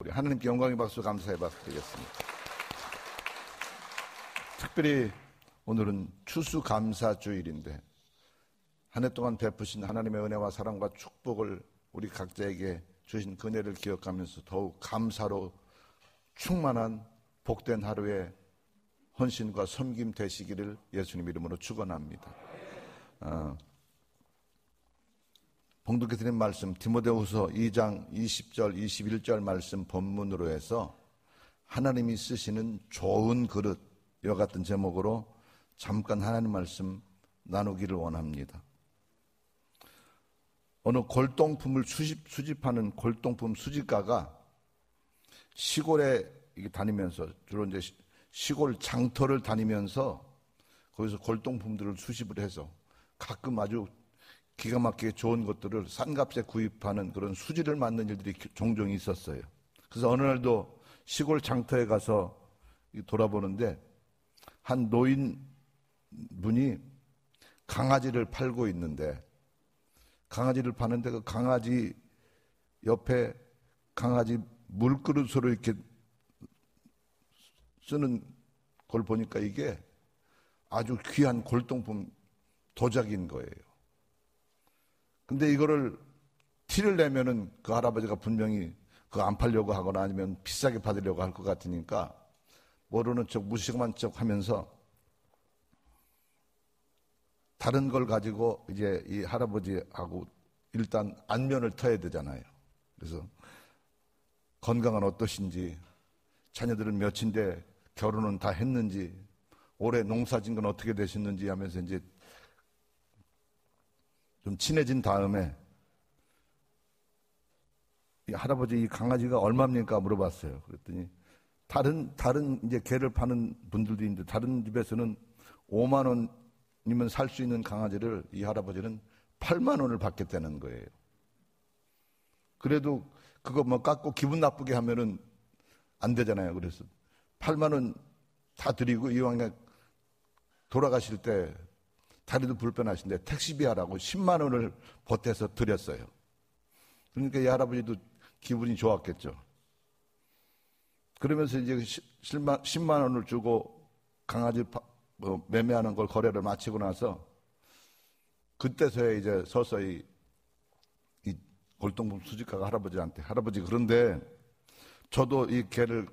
우리 하나님께 영광의 박수 감사의 박수 드리겠습니다. 특별히 오늘은 추수감사주일인데 한 해 동안 베푸신 하나님의 은혜와 사랑과 축복을 우리 각자에게 주신 그네를 기억하면서 더욱 감사로 충만한 복된 하루의 헌신과 섬김 되시기를 예수님 이름으로 축원합니다. 봉독해 드린 말씀 디모데후서 2장 20절 21절 말씀 본문으로 해서 하나님이 쓰시는 좋은 그릇 이와 같은 제목으로 잠깐 하나님 말씀 나누기를 원합니다. 어느 골동품을 수집하는 골동품 수집가가 시골에 다니면서 주로 이제 시골 장터를 다니면서 거기서 골동품들을 수집을 해서 가끔 아주 기가 막히게 좋은 것들을 싼값에 구입하는 그런 수지를 맡는 일들이 종종 있었어요. 그래서 어느 날도 시골 장터에 가서 돌아보는데 한 노인분이 강아지를 팔고 있는데 강아지를 파는데 그 강아지 옆에 강아지 물그릇으로 이렇게 쓰는 걸 보니까 이게 아주 귀한 골동품 도자기인 거예요. 근데 이거를 티를 내면은 그 할아버지가 분명히 그거 안 팔려고 하거나 아니면 비싸게 받으려고 할 것 같으니까 모르는 척 무식한 척 하면서 다른 걸 가지고 이제 이 할아버지하고 일단 안면을 터야 되잖아요. 그래서 건강은 어떠신지, 자녀들은 몇인데 결혼은 다 했는지, 올해 농사 진 건 어떻게 되셨는지 하면서 이제 좀 친해진 다음에 이 할아버지 이 강아지가 얼마입니까 물어봤어요. 그랬더니 다른 이제 개를 파는 분들도 있는데 다른 집에서는 5만 원이면 살 수 있는 강아지를 이 할아버지는 8만 원을 받겠다는 거예요. 그래도 그거 뭐 깎고 기분 나쁘게 하면은 안 되잖아요. 그래서 8만 원 다 드리고 이왕에 돌아가실 때 다리도 불편하신데 택시비 하라고 10만 원을 보태서 드렸어요. 그러니까 이 할아버지도 기분이 좋았겠죠. 그러면서 이제 10만 원을 주고 강아지 매매하는 걸 거래를 마치고 나서 그때서야 이제 서서히 이 골동품 수집가가 할아버지한테 할아버지 그런데 저도 이 개를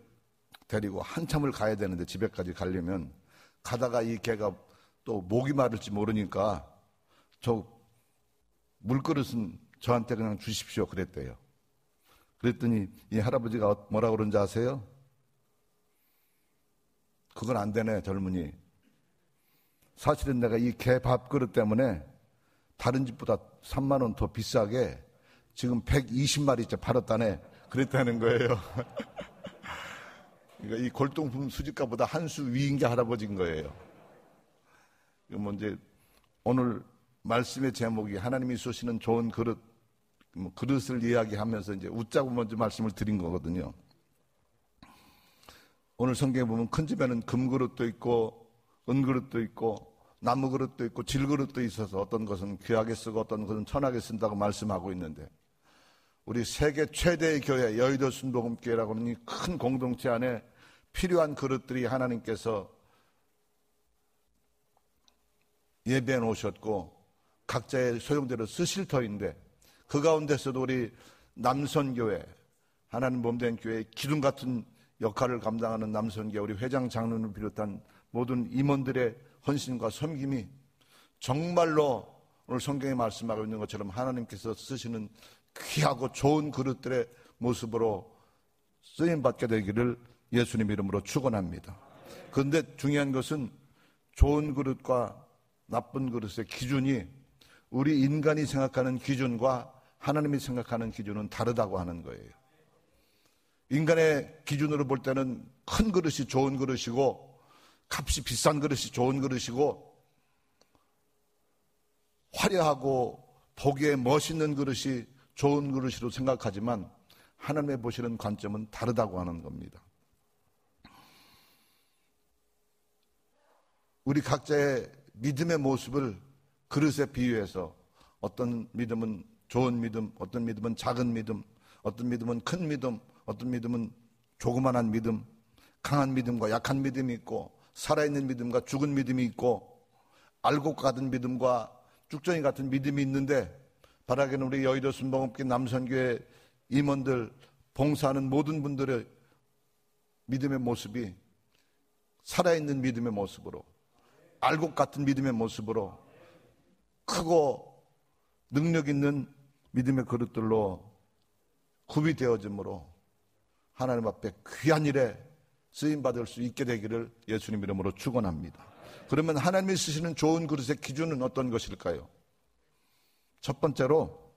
데리고 한참을 가야 되는데 집에까지 가려면 가다가 이 개가 또 목이 마를지 모르니까 저 물그릇은 저한테 그냥 주십시오 그랬대요. 그랬더니 이 할아버지가 뭐라고 그런지 아세요? 그건 안 되네 젊은이. 사실은 내가 이 개 밥그릇 때문에 다른 집보다 3만 원 더 비싸게 지금 120마리째 팔았다네 그랬다는 거예요. 그러니까 이 골동품 수집가보다 한 수 위인 게 할아버지인 거예요. 뭐 이제 오늘 말씀의 제목이 하나님이 쏘시는 좋은 그릇, 그릇을 이야기하면서 이제 웃자고 먼저 말씀을 드린 거거든요. 오늘 성경에 보면 큰 집에는 금그릇도 있고 은그릇도 있고 나무그릇도 있고 질그릇도 있어서 어떤 것은 귀하게 쓰고 어떤 것은 천하게 쓴다고 말씀하고 있는데 우리 세계 최대의 교회 여의도 순복음교회라고 하는 이 큰 공동체 안에 필요한 그릇들이 하나님께서 예배해 놓으셨고 각자의 소용대로 쓰실 터인데 그 가운데서도 우리 남선교회 하나님 몸된 교회의 기둥 같은 역할을 감당하는 남선교회 우리 회장 장로를 비롯한 모든 임원들의 헌신과 섬김이 정말로 오늘 성경에 말씀하고 있는 것처럼 하나님께서 쓰시는 귀하고 좋은 그릇들의 모습으로 쓰임받게 되기를 예수님 이름으로 축원합니다. 그런데 중요한 것은 좋은 그릇과 나쁜 그릇의 기준이 우리 인간이 생각하는 기준과 하나님이 생각하는 기준은 다르다고 하는 거예요. 인간의 기준으로 볼 때는 큰 그릇이 좋은 그릇이고 값이 비싼 그릇이 좋은 그릇이고 화려하고 보기에 멋있는 그릇이 좋은 그릇으로 생각하지만 하나님의 보시는 관점은 다르다고 하는 겁니다. 우리 각자의 믿음의 모습을 그릇에 비유해서 어떤 믿음은 좋은 믿음, 어떤 믿음은 작은 믿음, 어떤 믿음은 큰 믿음, 어떤 믿음은 조그만한 믿음, 강한 믿음과 약한 믿음이 있고, 살아있는 믿음과 죽은 믿음이 있고, 알곡 같은 믿음과 쭉정이 같은 믿음이 있는데, 바라기는 우리 여의도 순복음교회 남선교회 임원들, 봉사하는 모든 분들의 믿음의 모습이 살아있는 믿음의 모습으로, 알곡 같은 믿음의 모습으로, 크고 능력 있는 믿음의 그릇들로 구비되어짐으로 하나님 앞에 귀한 일에 쓰임받을 수 있게 되기를 예수님 이름으로 축원합니다. 그러면 하나님이 쓰시는 좋은 그릇의 기준은 어떤 것일까요? 첫 번째로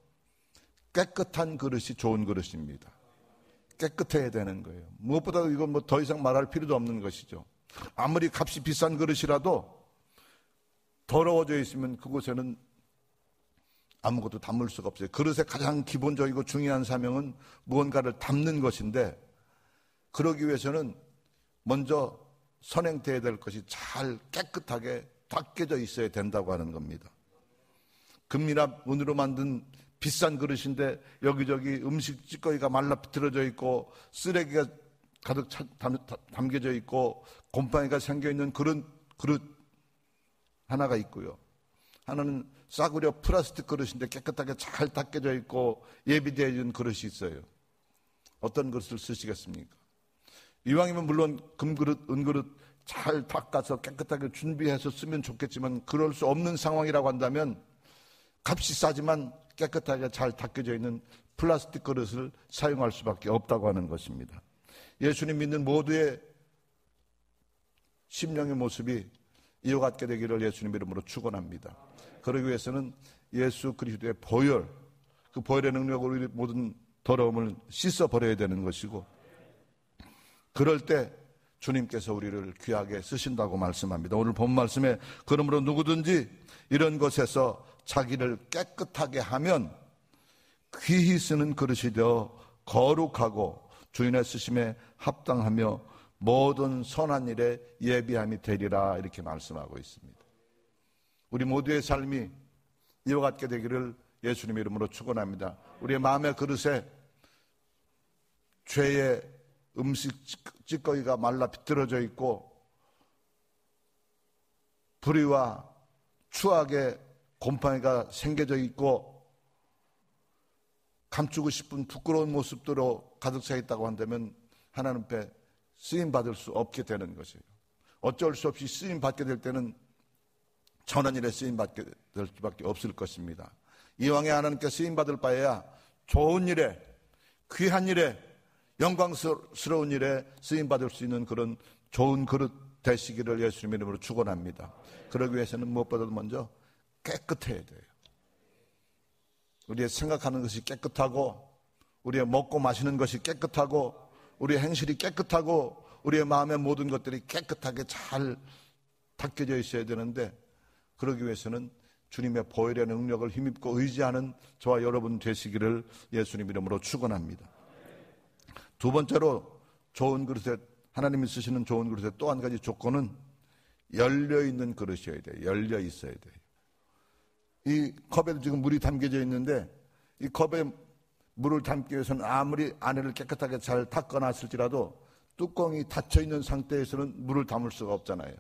깨끗한 그릇이 좋은 그릇입니다. 깨끗해야 되는 거예요. 무엇보다도 이건 뭐 더 이상 말할 필요도 없는 것이죠. 아무리 값이 비싼 그릇이라도 더러워져 있으면 그곳에는 아무것도 담을 수가 없어요. 그릇의 가장 기본적이고 중요한 사명은 무언가를 담는 것인데, 그러기 위해서는 먼저 선행돼야 될 것이 잘 깨끗하게 닦여져 있어야 된다고 하는 겁니다. 금이나 은으로 만든 비싼 그릇인데 여기저기 음식 찌꺼기가 말라 비틀어져 있고 쓰레기가 가득 담겨져 있고 곰팡이가 생겨있는 그런 그릇 하나가 있고요. 하나는 싸구려 플라스틱 그릇인데 깨끗하게 잘 닦여져 있고 예비되어 있는 그릇이 있어요. 어떤 그릇을 쓰시겠습니까? 이왕이면 물론 금그릇, 은그릇 잘 닦아서 깨끗하게 준비해서 쓰면 좋겠지만, 그럴 수 없는 상황이라고 한다면 값이 싸지만 깨끗하게 잘 닦여져 있는 플라스틱 그릇을 사용할 수밖에 없다고 하는 것입니다. 예수님 믿는 모두의 심령의 모습이 이와 같게 되기를 예수님 이름으로 축원합니다. 그러기 위해서는 예수 그리스도의 보혈, 그 보혈의 능력으로 우리 모든 더러움을 씻어버려야 되는 것이고, 그럴 때 주님께서 우리를 귀하게 쓰신다고 말씀합니다. 오늘 본 말씀에 그러므로 누구든지 이런 것에서 자기를 깨끗하게 하면 귀히 쓰는 그릇이 되어 거룩하고 주인의 쓰심에 합당하며 모든 선한 일에 예비함이 되리라, 이렇게 말씀하고 있습니다. 우리 모두의 삶이 이와 같게 되기를 예수님 이름으로 축원합니다. 우리의 마음의 그릇에 죄의 음식 찌꺼기가 말라 비틀어져 있고 불의와 추악의 곰팡이가 생겨져 있고 감추고 싶은 부끄러운 모습들로 가득 차 있다고 한다면 하나님 앞에 쓰임받을 수 없게 되는 것이에요. 어쩔 수 없이 쓰임받게 될 때는 선한 일에 쓰임받게 될 수밖에 없을 것입니다. 이왕에 하나님께 쓰임받을 바에야 좋은 일에, 귀한 일에, 영광스러운 일에 쓰임받을 수 있는 그런 좋은 그릇 되시기를 예수님 이름으로 축원합니다. 그러기 위해서는 무엇보다도 먼저 깨끗해야 돼요. 우리의 생각하는 것이 깨끗하고, 우리의 먹고 마시는 것이 깨끗하고, 우리의 행실이 깨끗하고, 우리의 마음의 모든 것들이 깨끗하게 잘 닦여져 있어야 되는데, 그러기 위해서는 주님의 보혈의 능력을 힘입고 의지하는 저와 여러분 되시기를 예수님 이름으로 축원합니다. 두 번째로 좋은 그릇에, 하나님이 쓰시는 좋은 그릇의 또 한 가지 조건은 열려있는 그릇이어야 돼요. 열려 있어야 돼요. 이 컵에도 지금 물이 담겨져 있는데, 이 컵에 물을 담기 위해서는 아무리 안에를 깨끗하게 잘 닦아놨을지라도 뚜껑이 닫혀있는 상태에서는 물을 담을 수가 없잖아요.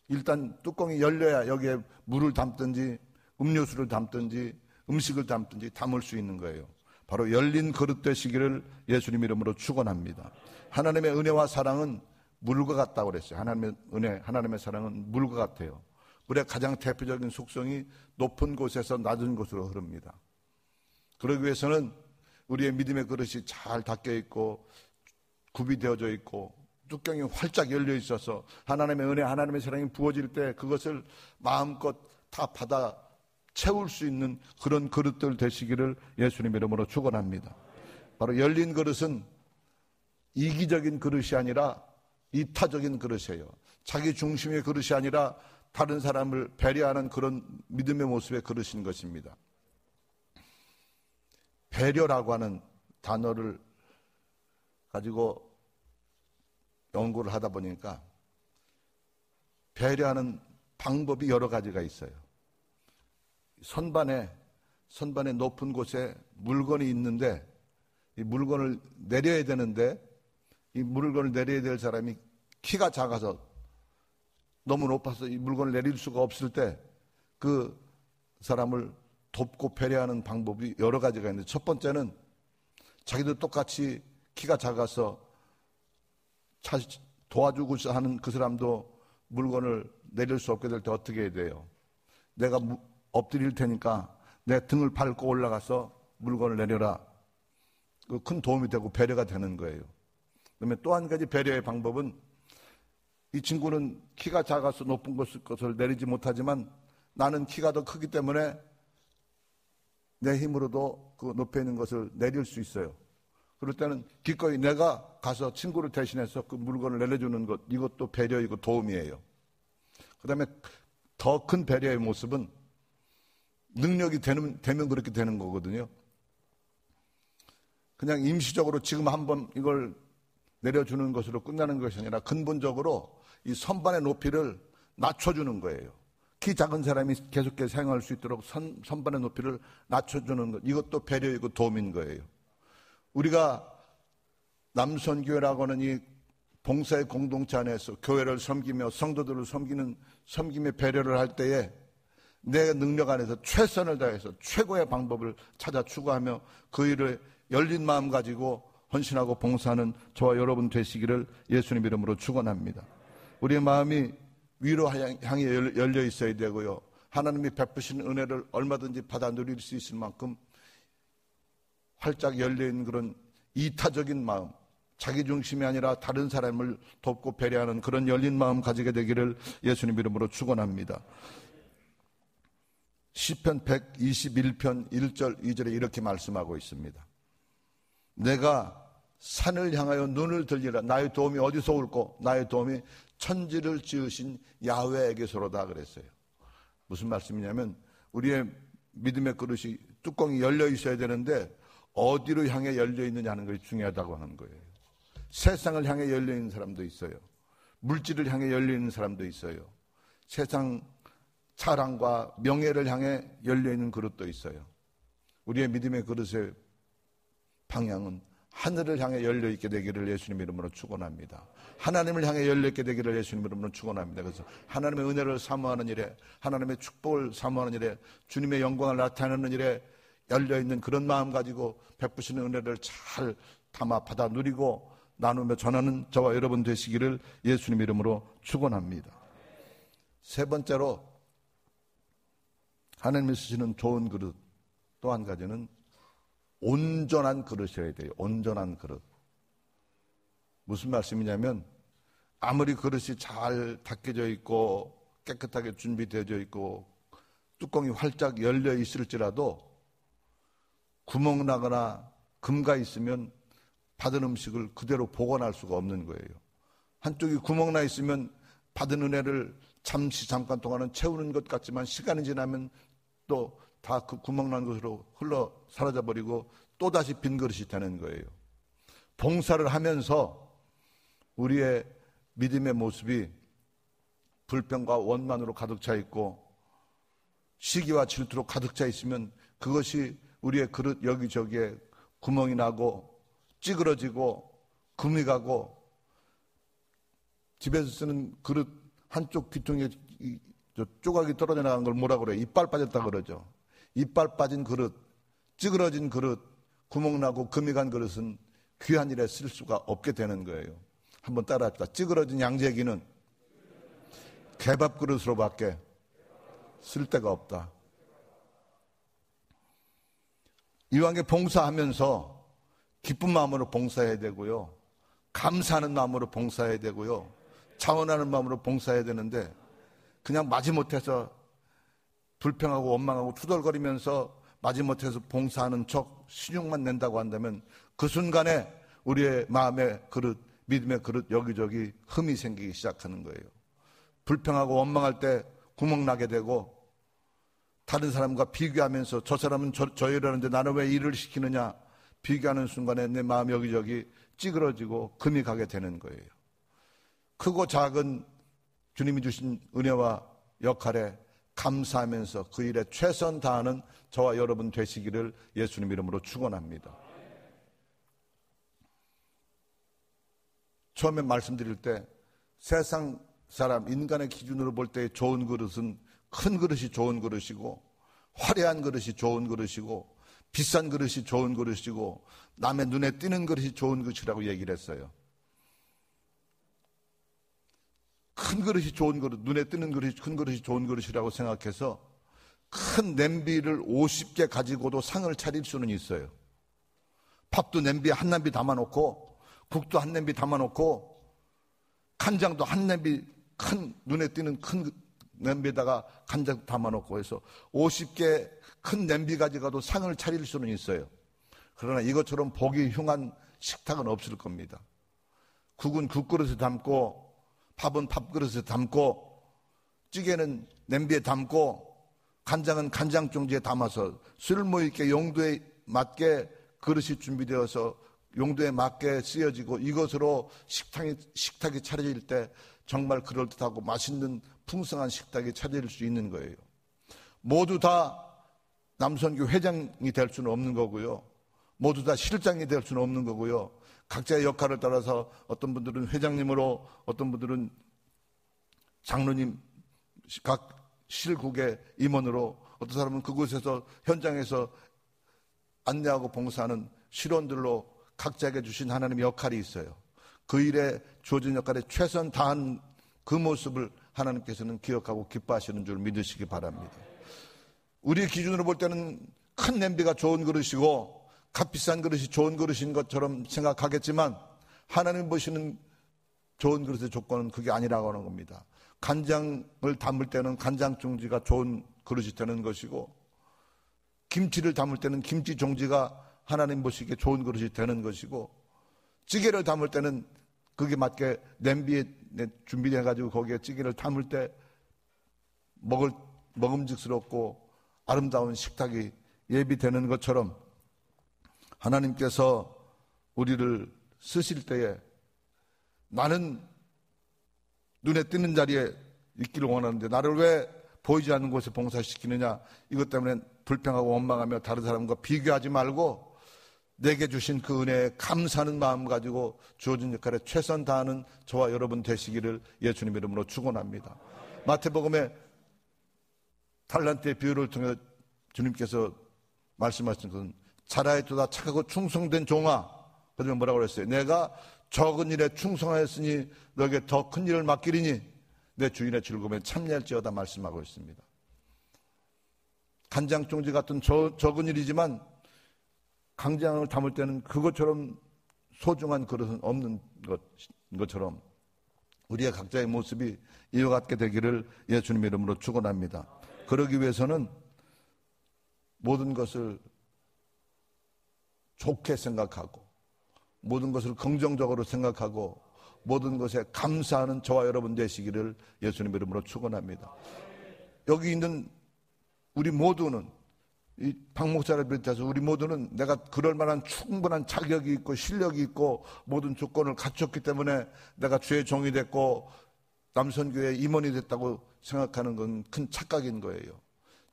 일단 뚜껑이 열려야 여기에 물을 담든지 음료수를 담든지 음식을 담든지 담을 수 있는 거예요. 바로 열린 그릇 되시기를 예수님 이름으로 축원합니다. 하나님의 은혜와 사랑은 물과 같다고 그랬어요. 하나님의 은혜, 하나님의 사랑은 물과 같아요. 물의 가장 대표적인 속성이 높은 곳에서 낮은 곳으로 흐릅니다. 그러기 위해서는 우리의 믿음의 그릇이 잘 닦여 있고 구비되어져 있고 뚜껑이 활짝 열려 있어서 하나님의 은혜, 하나님의 사랑이 부어질 때 그것을 마음껏 다 받아 채울 수 있는 그런 그릇들 되시기를 예수님 이름으로 축원합니다. 바로 열린 그릇은 이기적인 그릇이 아니라 이타적인 그릇이에요. 자기 중심의 그릇이 아니라 다른 사람을 배려하는 그런 믿음의 모습의 그릇인 것입니다. 배려라고 하는 단어를 가지고 연구를 하다 보니까 배려하는 방법이 여러 가지가 있어요. 선반에 높은 곳에 물건이 있는데 이 물건을 내려야 되는데 이 물건을 내려야 될 사람이 키가 작아서 너무 높아서 이 물건을 내릴 수가 없을 때 그 사람을 돕고 배려하는 방법이 여러 가지가 있는데, 첫 번째는 자기도 똑같이 키가 작아서 도와주고 하는 그 사람도 물건을 내릴 수 없게 될 때 어떻게 해야 돼요? 내가 엎드릴 테니까 내 등을 밟고 올라가서 물건을 내려라. 큰 도움이 되고 배려가 되는 거예요. 그다음에 또 한 가지 배려의 방법은, 이 친구는 키가 작아서 높은 것을 내리지 못하지만 나는 키가 더 크기 때문에 내 힘으로도 그 높여 있는 것을 내릴 수 있어요. 그럴 때는 기꺼이 내가 가서 친구를 대신해서 그 물건을 내려주는 것, 이것도 배려이고 도움이에요. 그 다음에 더 큰 배려의 모습은 능력이 되면 그렇게 되는 거거든요. 그냥 임시적으로 지금 한번 이걸 내려주는 것으로 끝나는 것이 아니라 근본적으로 이 선반의 높이를 낮춰주는 거예요. 키 작은 사람이 계속해서 사용할 수 있도록 선반의 높이를 낮춰주는 것, 이것도 배려이고 도움인 거예요. 우리가 남선교회라고 하는 이 봉사의 공동체 안에서 교회를 섬기며 성도들을 섬기는 섬김의 배려를 할 때에 내 능력 안에서 최선을 다해서 최고의 방법을 찾아 추구하며 그 일을 열린 마음 가지고 헌신하고 봉사하는 저와 여러분 되시기를 예수님 이름으로 축원합니다. 우리의 마음이 위로 향해 열려 있어야 되고요. 하나님이 베푸시는 은혜를 얼마든지 받아 누릴 수 있을 만큼 활짝 열려있는 그런 이타적인 마음, 자기 중심이 아니라 다른 사람을 돕고 배려하는 그런 열린 마음 가지게 되기를 예수님 이름으로 축원합니다. 시편 121편 1절 2절에 이렇게 말씀하고 있습니다. 내가 산을 향하여 눈을 들리라. 나의 도움이 어디서 올꼬? 나의 도움이 천지를 지으신 야훼에게서로다 그랬어요. 무슨 말씀이냐면 우리의 믿음의 그릇이 뚜껑이 열려 있어야 되는데 어디로 향해 열려 있느냐는 것이 중요하다고 하는 거예요. 세상을 향해 열려 있는 사람도 있어요. 물질을 향해 열려 있는 사람도 있어요. 세상 사랑과 명예를 향해 열려 있는 그릇도 있어요. 우리의 믿음의 그릇의 방향은 하늘을 향해 열려 있게 되기를 예수님 이름으로 축원합니다. 하나님을 향해 열려 있게 되기를 예수님 이름으로 축원합니다. 그래서 하나님의 은혜를 사모하는 일에, 하나님의 축복을 사모하는 일에, 주님의 영광을 나타내는 일에 열려 있는 그런 마음 가지고 베푸시는 은혜를 잘 담아 받아 누리고 나누며 전하는 저와 여러분 되시기를 예수님 이름으로 축원합니다. 세 번째로 하나님이 쓰시는 좋은 그릇, 또 한 가지는 온전한 그릇이어야 돼요. 온전한 그릇. 무슨 말씀이냐면 아무리 그릇이 잘 닦여져 있고 깨끗하게 준비되어 있고 뚜껑이 활짝 열려 있을지라도 구멍 나거나 금가 있으면 받은 음식을 그대로 보관할 수가 없는 거예요. 한쪽이 구멍 나 있으면 받은 은혜를 잠깐 동안은 채우는 것 같지만 시간이 지나면 또 다 그 구멍 난 것으로 흘러 사라져버리고 또다시 빈 그릇이 되는 거예요. 봉사를 하면서 우리의 믿음의 모습이 불평과 원만으로 가득 차 있고 시기와 질투로 가득 차 있으면 그것이 우리의 그릇 여기저기에 구멍이 나고 찌그러지고 금이 가고 집에서 쓰는 그릇 한쪽 귀퉁이에 조각이 떨어져 나간 걸 뭐라 그래요? 이빨 빠졌다 그러죠. 이빨 빠진 그릇, 찌그러진 그릇, 구멍 나고 금이 간 그릇은 귀한 일에 쓸 수가 없게 되는 거예요. 한번 따라합시다. 찌그러진 양재기는 개밥 그릇으로밖에 쓸 데가 없다. 이왕에 봉사하면서 기쁜 마음으로 봉사해야 되고요. 감사하는 마음으로 봉사해야 되고요. 자원하는 마음으로 봉사해야 되는데 그냥 마지못해서 불평하고 원망하고 투덜거리면서 마지못해서 봉사하는 척 신용만 낸다고 한다면 그 순간에 우리의 마음의 그릇, 믿음의 그릇 여기저기 흠이 생기기 시작하는 거예요. 불평하고 원망할 때 구멍 나게 되고 다른 사람과 비교하면서 저 사람은 저 일을 하는데 나는 왜 일을 시키느냐 비교하는 순간에 내 마음 여기저기 찌그러지고 금이 가게 되는 거예요. 크고 작은 주님이 주신 은혜와 역할에 감사하면서 그 일에 최선 다하는 저와 여러분 되시기를 예수님 이름으로 축원합니다. 처음에 말씀드릴 때 세상 사람, 인간의 기준으로 볼 때 좋은 그릇은 큰 그릇이 좋은 그릇이고, 화려한 그릇이 좋은 그릇이고, 비싼 그릇이 좋은 그릇이고, 남의 눈에 띄는 그릇이 좋은 그릇이라고 얘기를 했어요. 큰 그릇이 좋은 그릇, 눈에 띄는 그릇이 큰 그릇이 좋은 그릇이라고 생각해서 큰 냄비를 50개 가지고도 상을 차릴 수는 있어요. 밥도 냄비에 한 냄비 담아놓고, 국도 한 냄비 담아놓고, 간장도 한 냄비, 큰 눈에 띄는 큰 냄비에다가 간장 담아놓고 해서 50개 큰 냄비 가지고도 상을 차릴 수는 있어요. 그러나 이것처럼 보기 흉한 식탁은 없을 겁니다. 국은 국그릇에 담고, 밥은 밥그릇에 담고, 찌개는 냄비에 담고, 간장은 간장종지에 담아서 쓸모있게 용도에 맞게 그릇이 준비되어서 용도에 맞게 쓰여지고, 이것으로 식탁이 차려질 때 정말 그럴듯하고 맛있는 풍성한 식탁이 차려질 수 있는 거예요. 모두 다 남선교 회장이 될 수는 없는 거고요. 모두 다 실장이 될 수는 없는 거고요. 각자의 역할을 따라서 어떤 분들은 회장님으로, 어떤 분들은 장로님, 각 실국의 임원으로, 어떤 사람은 그곳에서 현장에서 안내하고 봉사하는 실원들로 각자에게 주신 하나님의 역할이 있어요. 그 일에 주어진 역할에 최선 다한 그 모습을 하나님께서는 기억하고 기뻐하시는 줄 믿으시기 바랍니다. 우리 기준으로 볼 때는 큰 냄비가 좋은 그릇이고 값비싼 그릇이 좋은 그릇인 것처럼 생각하겠지만, 하나님 보시는 좋은 그릇의 조건은 그게 아니라고 하는 겁니다. 간장을 담을 때는 간장 종지가 좋은 그릇이 되는 것이고, 김치를 담을 때는 김치 종지가 하나님 보시기에 좋은 그릇이 되는 것이고, 찌개를 담을 때는 그게 맞게 냄비에 준비돼가지고 거기에 찌개를 담을 때 먹음직스럽고 아름다운 식탁이 예비되는 것처럼, 하나님께서 우리를 쓰실 때에 나는 눈에 띄는 자리에 있기를 원하는데 나를 왜 보이지 않는 곳에 봉사시키느냐, 이것 때문에 불평하고 원망하며 다른 사람과 비교하지 말고 내게 주신 그 은혜에 감사하는 마음 가지고 주어진 역할에 최선 다하는 저와 여러분 되시기를 예수님 이름으로 축원합니다. 마태복음의 달란트의 비유를 통해 주님께서 말씀하신 것은 잘하였도다 착하고 충성된 종아, 그러면 뭐라고 그랬어요? 내가 적은 일에 충성하였으니 너에게 더 큰 일을 맡기리니 내 주인의 즐거움에 참여할지어다 말씀하고 있습니다. 간장종지 같은 적은 일이지만 간장을 담을 때는 그것처럼 소중한 그릇은 없는 것처럼 우리의 각자의 모습이 이와 같게 되기를 예수님 이름으로 축원합니다. 그러기 위해서는 모든 것을 좋게 생각하고 모든 것을 긍정적으로 생각하고 모든 것에 감사하는 저와 여러분 되시기를 예수님 이름으로 축원합니다. 여기 있는 우리 모두는, 이 박 목사를 비롯해서 우리 모두는 내가 그럴 만한 충분한 자격이 있고 실력이 있고 모든 조건을 갖췄기 때문에 내가 주의 종이 됐고 남선교회 임원이 됐다고 생각하는 건 큰 착각인 거예요.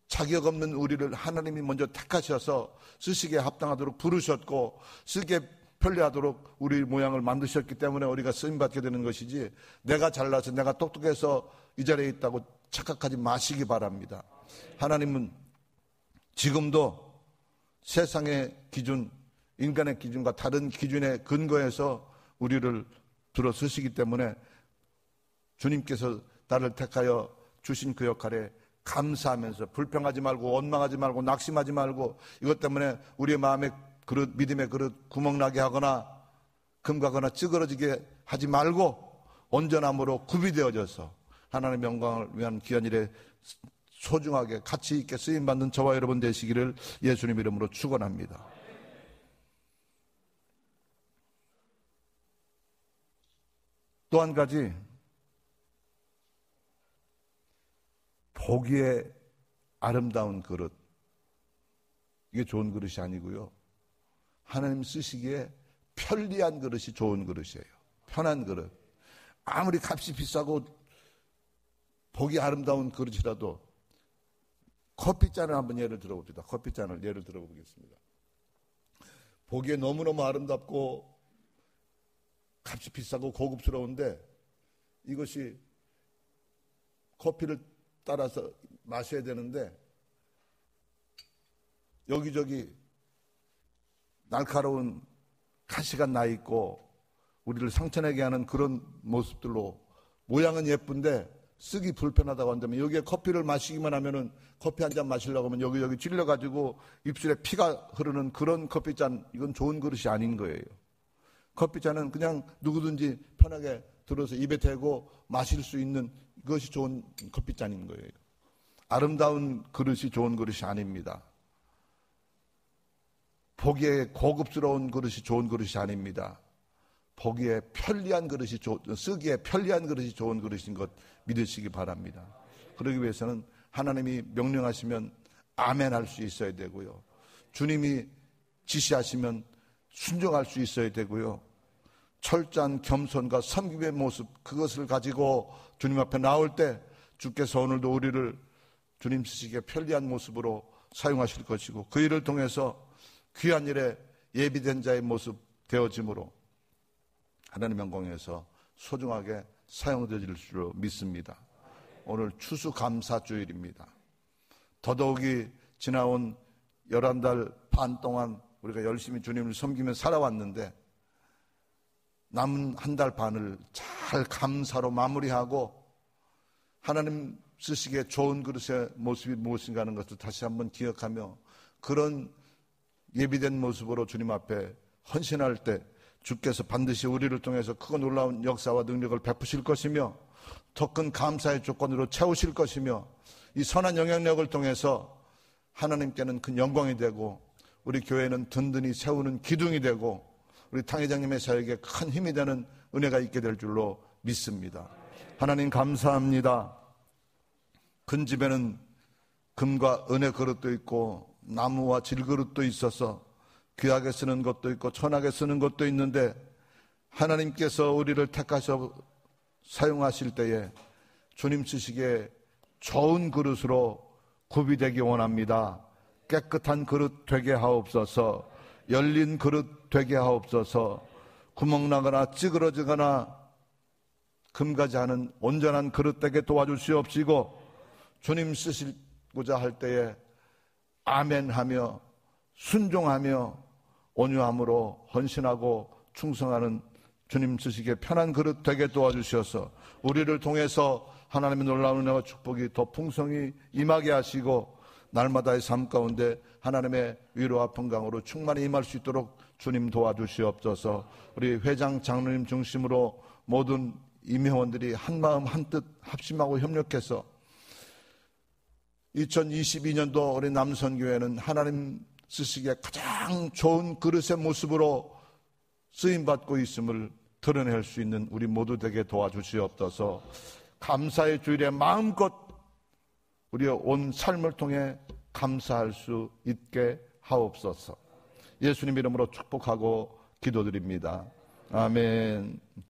자격 없는 우리를 하나님이 먼저 택하셔서 쓰시기에 합당하도록 부르셨고 쓰기에 편리하도록 우리 모양을 만드셨기 때문에 우리가 쓰임받게 되는 것이지, 내가 잘나서 내가 똑똑해서 이 자리에 있다고 착각하지 마시기 바랍니다. 하나님은 지금도 세상의 기준, 인간의 기준과 다른 기준에 근거해서 우리를 들어 쓰시기 때문에 주님께서 나를 택하여 주신 그 역할에 감사하면서 불평하지 말고 원망하지 말고 낙심하지 말고 이것 때문에 우리의 마음에 그릇, 믿음의 그릇 구멍나게 하거나 금가거나 찌그러지게 하지 말고 온전함으로 구비되어져서 하나님의 영광을 위한 귀한 일에 소중하게 가치 있게 쓰임받는 저와 여러분 되시기를 예수님 이름으로 축원합니다. 또 한 가지, 보기에 아름다운 그릇, 이게 좋은 그릇이 아니고요, 하나님 쓰시기에 편리한 그릇이 좋은 그릇이에요. 편한 그릇. 아무리 값이 비싸고 보기 아름다운 그릇이라도, 커피잔을 한번 예를 들어봅시다. 커피잔을 예를 들어보겠습니다. 보기에 너무너무 아름답고 값이 비싸고 고급스러운데 이것이 커피를 따라서 마셔야 되는데 여기저기 날카로운 가시가 나 있고 우리를 상처내게 하는 그런 모습들로 모양은 예쁜데 쓰기 불편하다고 한다면 여기에 커피를 마시기만 하면은 커피 한 잔 마시려고 하면 여기저기 찔려가지고 입술에 피가 흐르는 그런 커피잔, 이건 좋은 그릇이 아닌 거예요. 커피잔은 그냥 누구든지 편하게 들어서 입에 대고 마실 수 있는 그것이 좋은 커피잔인 거예요. 아름다운 그릇이 좋은 그릇이 아닙니다. 보기에 고급스러운 그릇이 좋은 그릇이 아닙니다. 보기에 편리한 그릇이 쓰기에 편리한 그릇이 좋은 그릇인 것 믿으시기 바랍니다. 그러기 위해서는 하나님이 명령하시면 아멘 할 수 있어야 되고요. 주님이 지시하시면 순종할 수 있어야 되고요. 철저한 겸손과 섬김의 모습, 그것을 가지고 주님 앞에 나올 때 주께서 오늘도 우리를 주님 쓰시기에 편리한 모습으로 사용하실 것이고 그 일을 통해서 귀한 일에 예비된 자의 모습 되어짐으로 하나님 영광에서 소중하게 사용되어질 줄 믿습니다. 오늘 추수감사주일입니다. 더더욱이 지나온 11달 반 동안 우리가 열심히 주님을 섬기며 살아왔는데 남은 한 달 반을 잘 감사로 마무리하고 하나님 쓰시기에 좋은 그릇의 모습이 무엇인가 하는 것을 다시 한번 기억하며 그런 예비된 모습으로 주님 앞에 헌신할 때 주께서 반드시 우리를 통해서 크고 놀라운 역사와 능력을 베푸실 것이며 더 큰 감사의 조건으로 채우실 것이며 이 선한 영향력을 통해서 하나님께는 큰 영광이 되고 우리 교회는 든든히 세우는 기둥이 되고 우리 탕회장님의 사역에 큰 힘이 되는 은혜가 있게 될 줄로 믿습니다. 하나님 감사합니다. 큰 집에는 금과 은의 그릇도 있고 나무와 질그릇도 있어서 귀하게 쓰는 것도 있고 천하게 쓰는 것도 있는데 하나님께서 우리를 택하셔 사용하실 때에 주님 쓰시기에 좋은 그릇으로 구비되기 원합니다. 깨끗한 그릇 되게 하옵소서. 열린 그릇 되게 하옵소서. 구멍나거나 찌그러지거나 금가지 않은 온전한 그릇 되게 도와주시옵시고 주님 쓰시고자 할 때에 아멘하며 순종하며 온유함으로 헌신하고 충성하는 주님 쓰시기에 편한 그릇 되게 도와주셔서 우리를 통해서 하나님의 놀라운 은혜와 축복이 더 풍성히 임하게 하시고 날마다의 삶 가운데 하나님의 위로와 평강으로 충만히 임할 수 있도록 주님 도와주시옵소서. 우리 회장 장로님 중심으로 모든 임회원들이 한마음 한뜻 합심하고 협력해서 2022년도 우리 남선교회는 하나님 쓰시기에 가장 좋은 그릇의 모습으로 쓰임받고 있음을 드러낼 수 있는 우리 모두 되게 도와주시옵소서. 감사의 주일에 마음껏 우리의 온 삶을 통해 감사할 수 있게 하옵소서. 예수님 이름으로 축복하고 기도드립니다. 아멘.